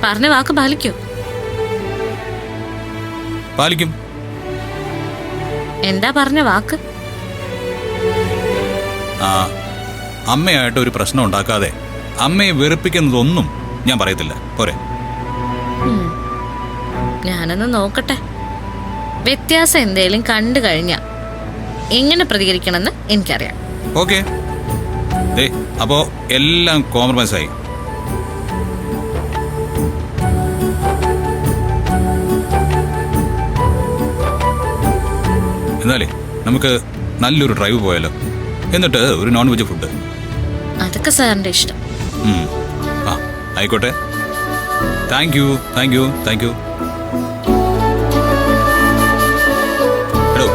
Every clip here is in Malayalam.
പറഞ്ഞ വാക്ക് പാലിക്കൂ? പാലിക്കും. എന്താ പറഞ്ഞ വാക്ക്? അമ്മയായിട്ട് ഒരു പ്രശ്നം ഉണ്ടാക്കാതെ അമ്മയെ വെറുപ്പിക്കുന്നതൊന്നും ഞാൻ പറയത്തില്ല. പോരെ? ഞാനൊന്ന് നോക്കട്ടെ. വ്യത്യാസം എന്തേലും കണ്ടു കഴിഞ്ഞാ എങ്ങനെ പ്രതികരിക്കണമെന്ന് എനിക്കറിയാം. ഓക്കെ, അപ്പോ എല്ലാം കോംപ്രമൈസ് ആയി. എന്നാലേ നമുക്ക് നല്ലൊരു ഡ്രൈവ് പോയാലോ? എന്നിട്ട് ഒരു നോൺ വെജ് ഫുഡ്. അതൊക്കെ സാറിന്റെ ഇഷ്ടം. ആയിക്കോട്ടെ. Thank you. എടോ,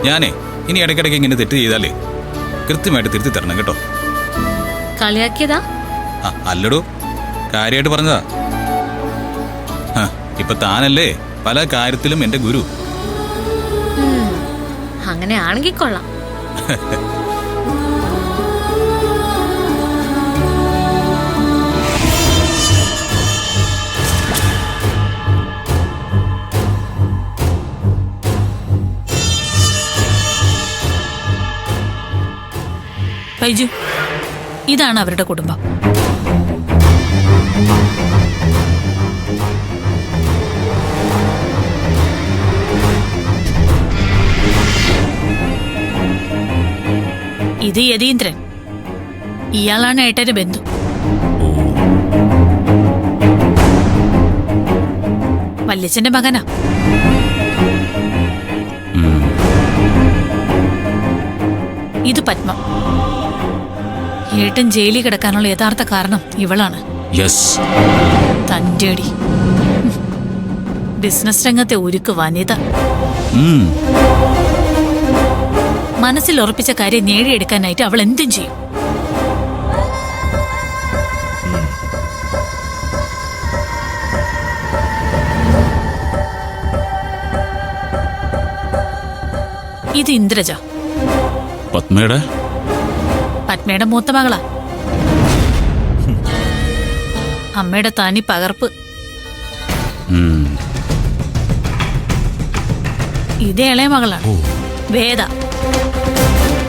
ഞാനേ ഇനി ഇടയ്ക്കിടയ്ക്ക് ഇങ്ങനെ തെറ്റ് ചെയ്താലേ കൃത്യമായിട്ട് തിരുത്തി തരണം കേട്ടോ. കളിയാക്കിയതാ? അല്ലടോ, കാര്യമായിട്ട് പറഞ്ഞതാ. ഇപ്പൊ താനല്ലേ പല കാര്യത്തിലും എന്റെ ഗുരു. അങ്ങനെ ആണെങ്കിൽ കൊള്ളാം. ബൈജു, ഇതാണ് അവരുടെ കുടുംബം. ഇത് യതീന്ദ്രൻ. ഇയാളാണ് ഏട്ടന്റെ ബന്ധു. വല്യച്ഛന്റെ മകനാ. ഇത് പത്മ. ഏട്ടൻ ജയിലിൽ കിടക്കാനുള്ള യഥാർത്ഥ കാരണം ഇവളാണ്. തന്റേടി. ബിസിനസ് രംഗത്തെ ഉരുക്ക് വനിത. മനസ്സിൽ ഉറപ്പിച്ച കാര്യം നേടിയെടുക്കാനായിട്ട് അവൾ എന്തും ചെയ്യും. ഇത് ഇന്ദ്രജ, പത്മയുടെ മൂത്ത മകളാ. അമ്മയുടെ തനി പകർപ്പ്. ഇത് ഇളയ മകളാണ്, വേദ.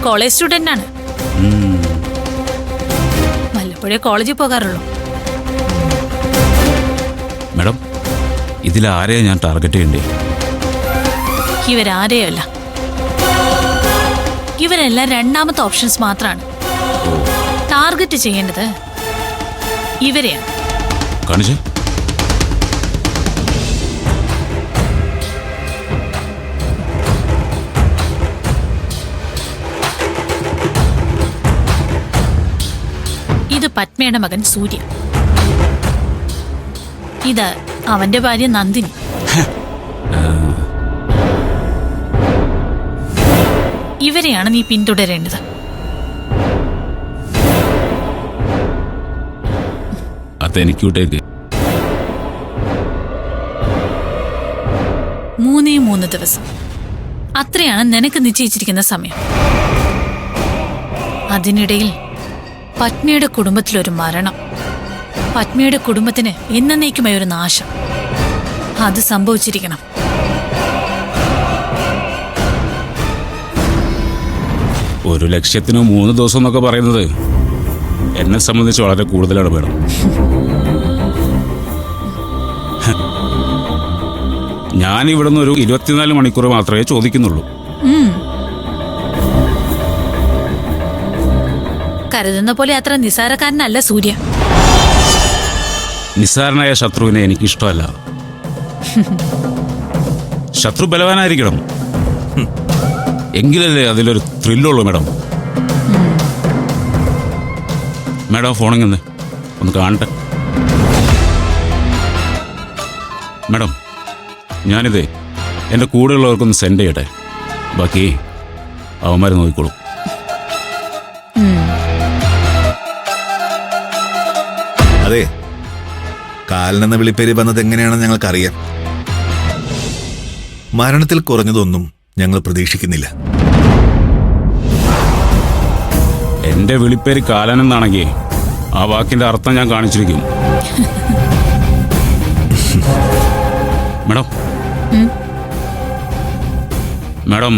കോളേജ് സ്റ്റുഡന്റ് ആണ്. വല്ലപ്പോഴേ കോളേജിൽ പോകാറുള്ളൂ. മാഡം, ഇതിലാരെയാ ഞാൻ ടാർഗറ്റ് ചെയ്യണ്ടേ? ഇവരാരെയല്ല, ഇവരെല്ലാം രണ്ടാമത്തെ ഓപ്ഷൻസ് മാത്രമാണ്. ടാർഗറ്റ് ചെയ്യേണ്ടത് ഇവരെയാണ്. കാണിച്ചേ. ഇത് പത്മയുടെ മകൻ സൂര്യ. ഇത് അവന്റെ ഭാര്യ നന്ദിനി. ഇവരെയാണ് നീ പിന്തുടരേണ്ടത്. അതെനിക്കൂട്ടേക്ക് 3 ദിവസം അത്രയാണ് നിനക്ക് നിശ്ചയിച്ചിരിക്കുന്ന സമയം. അതിനിടയിൽ പത്മയുടെ കുടുംബത്തിലൊരു മരണം, പത്മയുടെ കുടുംബത്തിന് എന്നേക്കുമായി ഒരു നാശം, അത് സംഭവിച്ചിരിക്കണം. ഒരു ലക്ഷ്യത്തിന് 3 ദിവസം എന്നൊക്കെ പറയുന്നത് എന്നെ സംബന്ധിച്ച് വളരെ കൂടുതലാണ് മേഡം. ഞാൻ ഇവിടെ നിന്ന് ഒരു 24 മണിക്കൂർ മാത്രമേ ചോദിക്കുന്നുള്ളൂ. കരുതുന്ന പോലെ അത്ര നിസാരക്കാരനല്ല സൂര്യ. നിസ്സാരനായ ശത്രുവിനെ എനിക്കിഷ്ടമല്ല. ശത്രു ബലവാനായിരിക്കണം, എങ്കിലല്ലേ അതിലൊരു ത്രില്ലുള്ളൂ മേഡം. മേഡം ഫോണിൽ ഒന്ന് കാണട്ടെ. മേഡം, ഞാനിത് എൻ്റെ കൂടെയുള്ളവർക്കൊന്ന് സെൻഡ് ചെയ്യട്ടെ. ബാക്കി അവന്മാർ നോക്കിക്കോളും. അതെ, കാലനെന്ന വിളിപ്പേര് വന്നത് എങ്ങനെയാണെന്ന് ഞങ്ങൾക്കറിയാം. മരണത്തിൽ കുറഞ്ഞതൊന്നും ഞങ്ങൾ പ്രതീക്ഷിക്കുന്നില്ല. എൻ്റെ വിളിപ്പേര് കാലനെന്നാണെങ്കിൽ ആ വാക്കിൻ്റെ അർത്ഥം ഞാൻ കാണിച്ചിരിക്കും. Madam madam